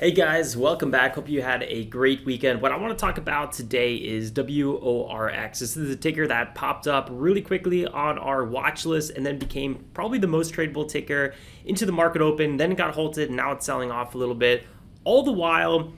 Hey guys, welcome back. Hope you had a great weekend. What I want to talk about today is WORX. This is a ticker that popped up really quickly on our watch list and then became probably the most tradable ticker into the market open, then it got halted, and now it's selling off a little bit. All the while,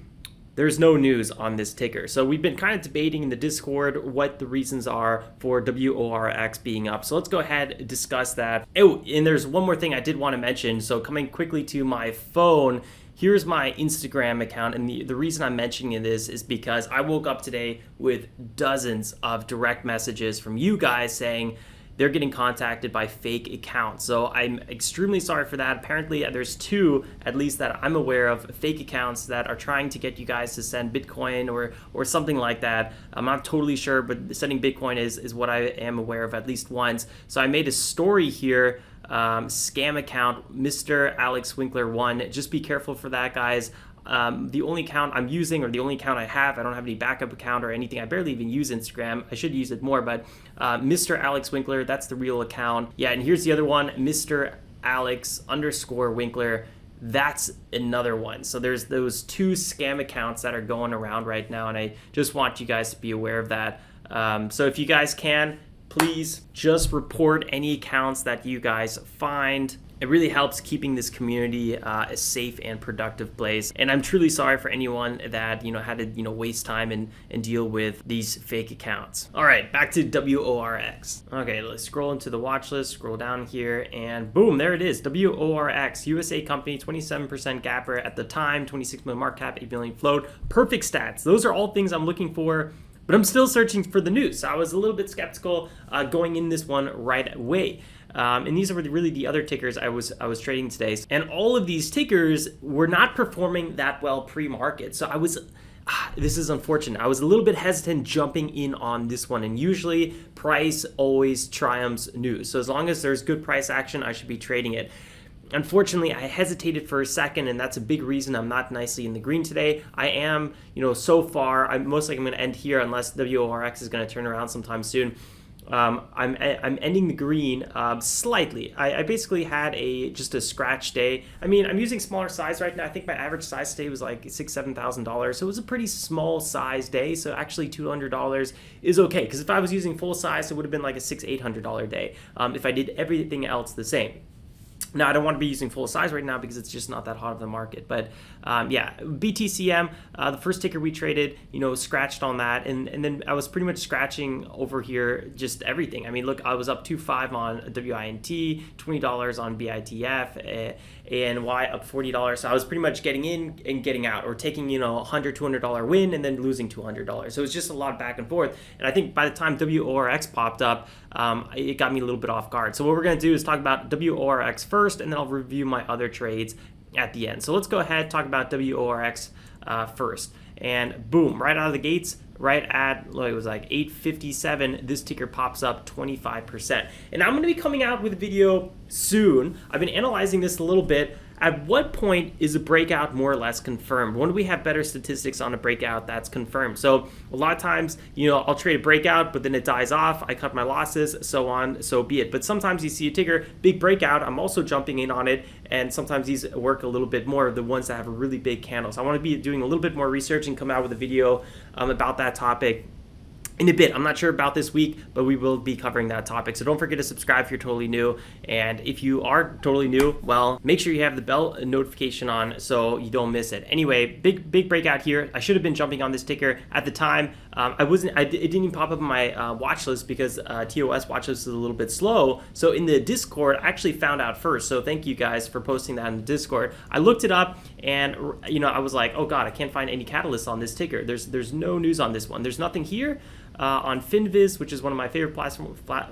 there's no news on this ticker. So we've been kind of debating in the Discord what the reasons are for WORX being up. So let's go ahead and discuss that. Oh, and there's one more thing I did want to mention. So coming quickly to my phone, here's my Instagram account, and the reason I'm mentioning this is because I woke up today with dozens of direct messages from you guys saying they're getting contacted by fake accounts. So I'm extremely sorry for that. Apparently there's two, at least that I'm aware of, fake accounts that are trying to get you guys to send Bitcoin or something like that. I'm not totally sure, but sending Bitcoin is what I am aware of at least once. So I made a story here, scam account, Mr. Alex Winkler 1. Just be careful for that, guys. The only account I'm using, or the only account I don't have any backup account or anything. I barely even use Instagram. I should use it more, but Mr. Alex Winkler, that's the real account. Yeah, and here's the other one, Mr. Alex _ Winkler. That's another one. So there's those two scam accounts that are going around right now, and I just want you guys to be aware of that. So if you guys can, please just report any accounts that you guys find. It really helps keeping this community a safe and productive place. And I'm truly sorry for anyone that had to waste time and deal with these fake accounts. All right, back to WORX. Okay, let's scroll into the watch list, scroll down here, and boom, there it is. WORX, USA company, 27% gapper at the time, 26 million market cap, 8 million float. Perfect stats. Those are all things I'm looking for. But I'm still searching for the news. So I was a little bit skeptical going in this one right away. And these are really the other tickers I was trading today. And all of these tickers were not performing that well pre-market. So this is unfortunate. I was a little bit hesitant jumping in on this one. And usually price always triumphs news. So as long as there's good price action, I should be trading it. Unfortunately, I hesitated for a second, and that's a big reason I'm not nicely in the green today. I am, so far, I'm most likely going to end here unless WORX is going to turn around sometime soon. I'm ending the green slightly. I basically had just a scratch day. I mean, I'm using smaller size right now. I think my average size today was like $6,000-$7,000. So it was a pretty small size day. So actually $200 is okay. Because if I was using full size, it would have been like a $600-$800 day if I did everything else the same. Now, I don't want to be using full size right now because it's just not that hot of the market. But yeah, BTCM, the first ticker we traded, scratched on that. And then I was pretty much scratching over here just everything. I mean, look, I was up 2.5 on WINT, $20 on BITF, ANY up $40. So I was pretty much getting in and getting out, or taking, $100, $200 win and then losing $200. So it's just a lot back and forth. And I think by the time WORX popped up, it got me a little bit off guard. So what we're going to do is talk about WORX first, and then I'll review my other trades at the end. So let's go ahead, talk about WORX first. And boom, right out of the gates, right at, it was like 8.57, this ticker pops up 25%. And I'm going to be coming out with a video soon. I've been analyzing this a little bit. At what point is a breakout more or less confirmed? When do we have better statistics on a breakout that's confirmed? So a lot of times, I'll trade a breakout, but then it dies off. I cut my losses, so on, so be it. But sometimes you see a ticker, big breakout, I'm also jumping in on it. And sometimes these work a little bit more, the ones that have a really big candle. So I want to be doing a little bit more research and come out with a video about that topic in a bit. I'm not sure about this week, but we will be covering that topic. So don't forget to subscribe if you're totally new. And if you are totally new, well, make sure you have the bell notification on so you don't miss it. Anyway, big breakout here. I should have been jumping on this ticker at the time. It didn't even pop up on my watch list because TOS watch list is a little bit slow. So in the Discord, I actually found out first. So thank you guys for posting that in the Discord. I looked it up, and I was like, oh God, I can't find any catalysts on this ticker. There's no news on this one. There's nothing here. On Finviz, which is one of my favorite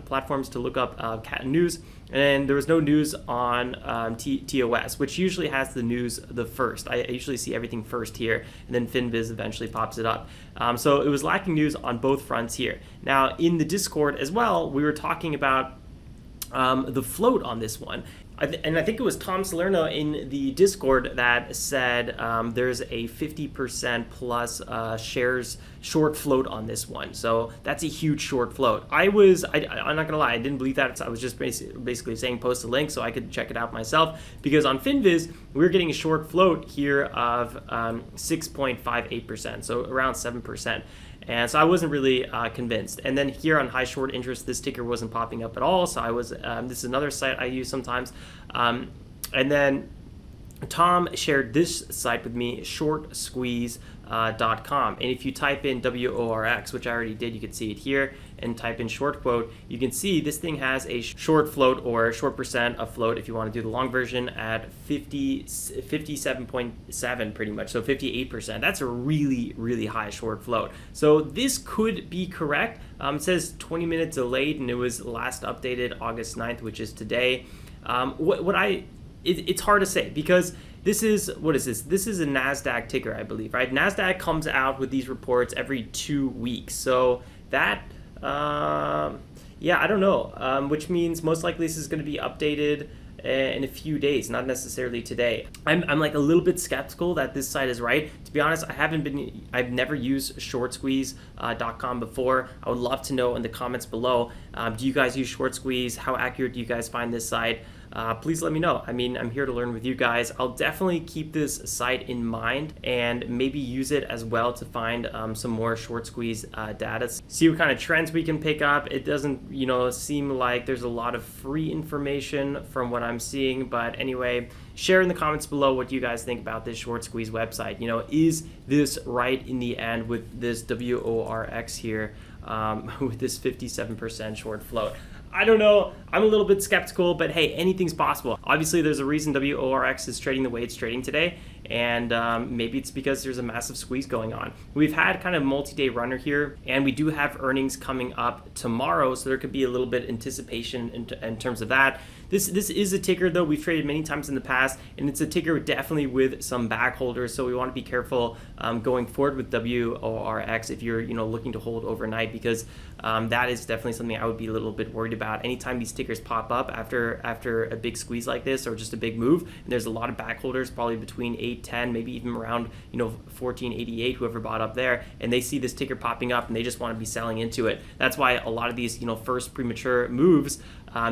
platforms to look up news, and there was no news on TOS, which usually has the news the first. I usually see everything first here, and then Finviz eventually pops it up. So it was lacking news on both fronts here. Now in the Discord as well, we were talking about the float on this one. and I think it was Tom Salerno in the Discord that said there's a 50% plus shares short float on this one. So that's a huge short float. I'm not gonna lie, I didn't believe that. I was just basically saying post a link so I could check it out myself, because on FinViz we're getting a short float here of 6.58%, so around 7%. And so I wasn't really convinced. And then here on high short interest, this ticker wasn't popping up at all. So I was, this is another site I use sometimes. And then Tom shared this site with me, shortsqueeze.com. And if you type in WORX, which I already did, you can see it here, and type in short quote, you can see this thing has a short float, or short percent of float if you want to do the long version, at 57.7 pretty much, so 58%. That's a really, really high short float. So this could be correct. It says 20-minute delayed, and it was last updated August 9th, which is today. It's hard to say, because this is, what is this? This is a NASDAQ ticker, I believe, right? NASDAQ comes out with these reports every 2 weeks. So that, yeah, I don't know, which means most likely this is going to be updated in a few days, not necessarily today. I'm like a little bit skeptical that this site is right. To be honest, I've never used shortsqueeze.com before. I would love to know in the comments below, do you guys use Short Squeeze? How accurate do you guys find this site? Please let me know. I mean, I'm here to learn with you guys. I'll definitely keep this site in mind and maybe use it as well to find some more short squeeze data. See what kind of trends we can pick up. It doesn't, seem like there's a lot of free information from what I'm seeing. But anyway, share in the comments below what you guys think about this short squeeze website. Is this right in the end with this WORX here, with this 57% short float? I don't know. I'm a little bit skeptical, but hey, anything's possible. Obviously, there's a reason WORX is trading the way it's trading today, and maybe it's because there's a massive squeeze going on. We've had kind of multi-day runner here, and we do have earnings coming up tomorrow, so there could be a little bit anticipation in terms of that. This is a ticker, though, we've traded many times in the past, and it's a ticker definitely with some back holders, so we want to be careful going forward with WORX if you're looking to hold overnight, because that is definitely something I would be a little bit worried about. Anytime these tickers pop up after a big squeeze like this, or just a big move, and there's a lot of back holders, probably between 810, maybe even around 1488, whoever bought up there, and they see this ticker popping up and they just want to be selling into it. That's why a lot of these first premature moves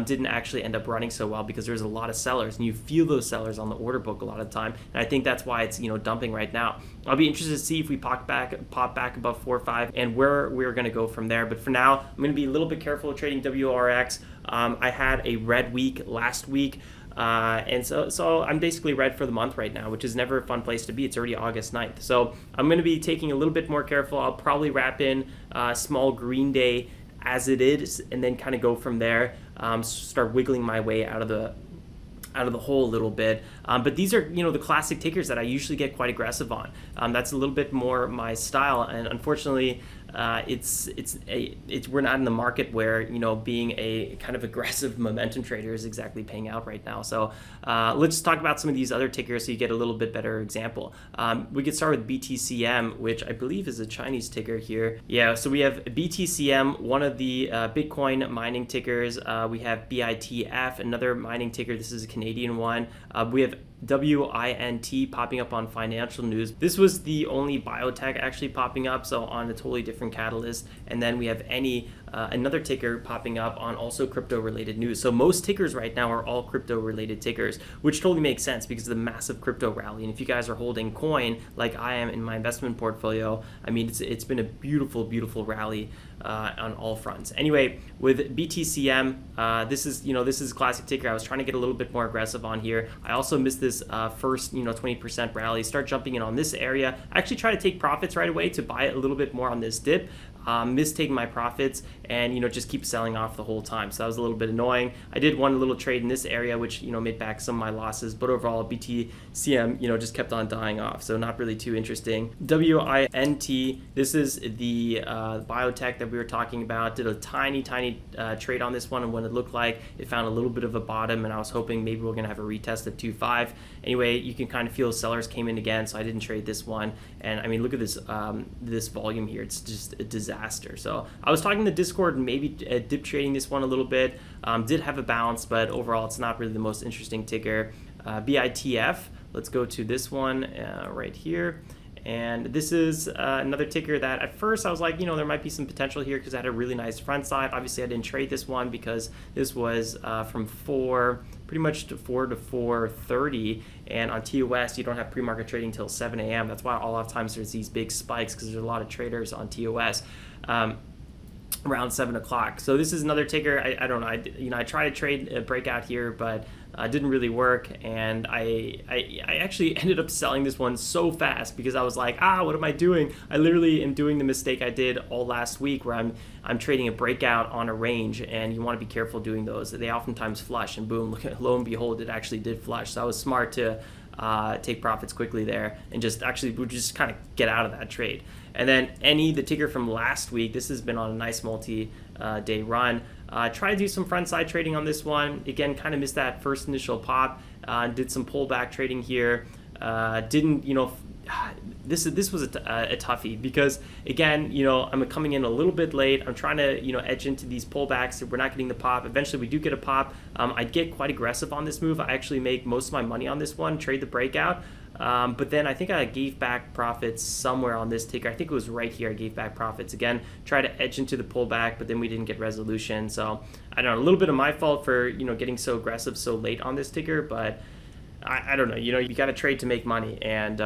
didn't actually end up running so well, because there's a lot of sellers, and you feel those sellers on the order book a lot of the time, and I think that's why it's dumping right now. I'll be interested to see if we pop back above 4.5 and where we're going to go from there. But for now, I'm going to be a little bit careful with trading WRX. I had a red week last week, and so I'm basically red for the month right now, which is never a fun place to be. It's already August 9th, so I'm going to be taking a little bit more careful. I'll probably wrap in small green day as it is, and then kind of go from there. Start wiggling my way out of the hole a little bit, but these are the classic tickers that I usually get quite aggressive on. That's a little bit more my style, and unfortunately we're not in the market where being a kind of aggressive momentum trader is exactly paying out right now. So let's talk about some of these other tickers so you get a little bit better example. We could start with BTCM, which I believe is a Chinese ticker here. Yeah, so we have BTCM, one of the Bitcoin mining tickers. We have BITF, another mining ticker. This is a Canadian one. We have WINT popping up on financial news. This was the only biotech actually popping up, so on a totally different catalyst. And then we have another ticker popping up on also crypto related news. So most tickers right now are all crypto related tickers, which totally makes sense because of the massive crypto rally. And if you guys are holding coin like I am in my investment portfolio, I mean, it's been a beautiful rally on all fronts. Anyway, with BTCM, this is a classic ticker. I was trying to get a little bit more aggressive on here. I also missed this first 20% rally. Start jumping in on this area. I actually try to take profits right away to buy a little bit more on this dip. Missed taking my profits, and just keep selling off the whole time. So that was a little bit annoying. I did one little trade in this area, which made back some of my losses, but overall BTCM just kept on dying off. So not really too interesting. WINT, this is the biotech that we were talking about. Did a tiny trade on this one, and when it looked like it found a little bit of a bottom, and I was hoping maybe we're gonna have a retest of 2.5. Anyway, you can kind of feel sellers came in again, so I didn't trade this one. And I mean, look at this this volume here. It's just a disaster. So I was talking to Discord Discord, maybe dip trading this one a little bit. Did have a bounce, but overall it's not really the most interesting ticker. BITF, let's go to this one right here. And this is another ticker that at first I was like, there might be some potential here because it had a really nice front side. Obviously I didn't trade this one because this was from pretty much to 4 to 4:30, and on TOS you don't have pre-market trading till 7 a.m. That's why a lot of times there's these big spikes, because there's a lot of traders on TOS around 7 o'clock. So this is another ticker. I don't know. I tried to trade a breakout here, but didn't really work, and I actually ended up selling this one so fast because I was like, what am I doing? I literally am doing the mistake I did all last week, where I'm trading a breakout on a range, and you want to be careful doing those. They oftentimes flush, and boom, lo and behold, it actually did flush. So I was smart to take profits quickly there and just kind of get out of that trade. And then the ticker from last week, this has been on a nice multi-day run. Try to do some front side trading on this one. Again, kind of missed that first initial pop. Did some pullback trading here. This was a toughie because, again, I'm coming in a little bit late. I'm trying to edge into these pullbacks. We're not getting the pop. Eventually we do get a pop. I'd get quite aggressive on this move. I actually make most of my money on this one, trade the breakout. But then I think I gave back profits somewhere on this ticker. I think it was right here. I gave back profits again, try to edge into the pullback, but then we didn't get resolution. So I don't know, a little bit of my fault for getting so aggressive so late on this ticker, but I don't know. You got to trade to make money, and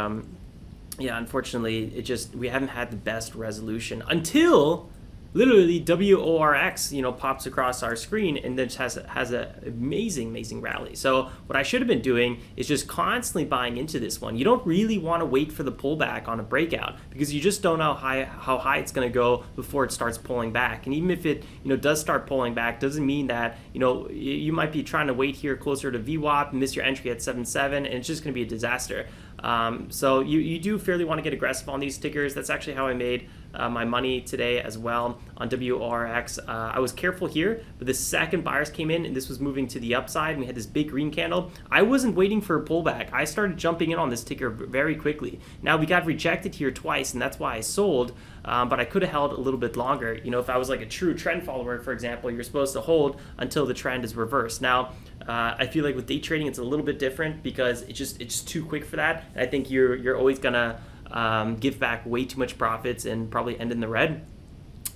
yeah, unfortunately, we haven't had the best resolution until literally WORX pops across our screen and then has an amazing rally. So what I should have been doing is just constantly buying into this one. You don't really want to wait for the pullback on a breakout because you just don't know how high it's going to go before it starts pulling back. And even if it does start pulling back, doesn't mean that you might be trying to wait here closer to VWAP and miss your entry at 7.7, and it's just going to be a disaster. So you do fairly want to get aggressive on these tickers. That's actually how I made my money today as well on WORX. I was careful here, but the second buyers came in and this was moving to the upside and we had this big green candle, I wasn't waiting for a pullback. I started jumping in on this ticker very quickly. Now we got rejected here twice, and that's why I sold, but I could have held a little bit longer. If I was like a true trend follower, for example, you're supposed to hold until the trend is reversed. Now I feel like with day trading it's a little bit different because it's just too quick for that, and I think you're always gonna give back way too much profits and probably end in the red,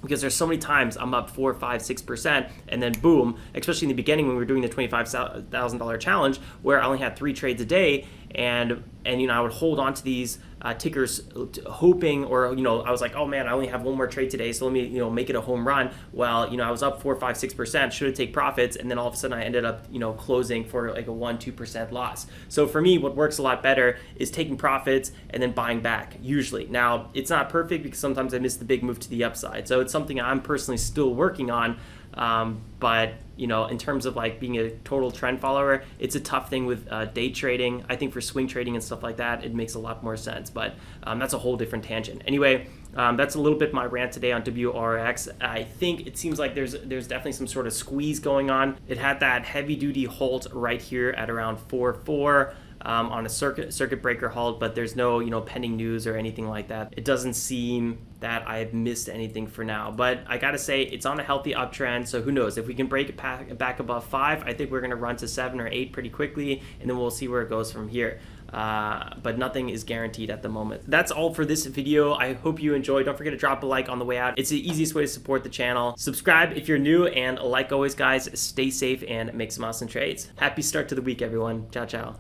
because there's so many times I'm up 4, 5, 6%, and then boom, especially in the beginning when we were doing the $25,000 challenge, where I only had 3 trades a day, and I would hold on to these tickers hoping, or I was like, oh man, I only have one more trade today, so let me make it a home run. Well, I was up 4, 5, 6%, should have taken profits, and then all of a sudden I ended up closing for like a 1, 2% loss. So for me, what works a lot better is taking profits and then buying back usually. Now it's not perfect because sometimes I miss the big move to the upside, so it's something I'm personally still working on. But in terms of like being a total trend follower, it's a tough thing with day trading. I think for swing trading and stuff like that, it makes a lot more sense, but that's a whole different tangent. Anyway, that's a little bit my rant today on WRX. I think it seems like there's definitely some sort of squeeze going on. It had that heavy duty halt right here at around 4.4. On a circuit breaker halt, but there's no pending news or anything like that. It doesn't seem that I've missed anything for now, but I gotta say it's on a healthy uptrend, so who knows, if we can break it back above 5, I think we're gonna run to 7 or 8 pretty quickly, and then we'll see where it goes from here. But nothing is guaranteed at the moment. That's all for this video. I hope you enjoyed. Don't forget to drop a like on the way out. It's the easiest way to support the channel. Subscribe if you're new, and like always guys, stay safe and make some awesome trades. Happy start to the week everyone. Ciao ciao.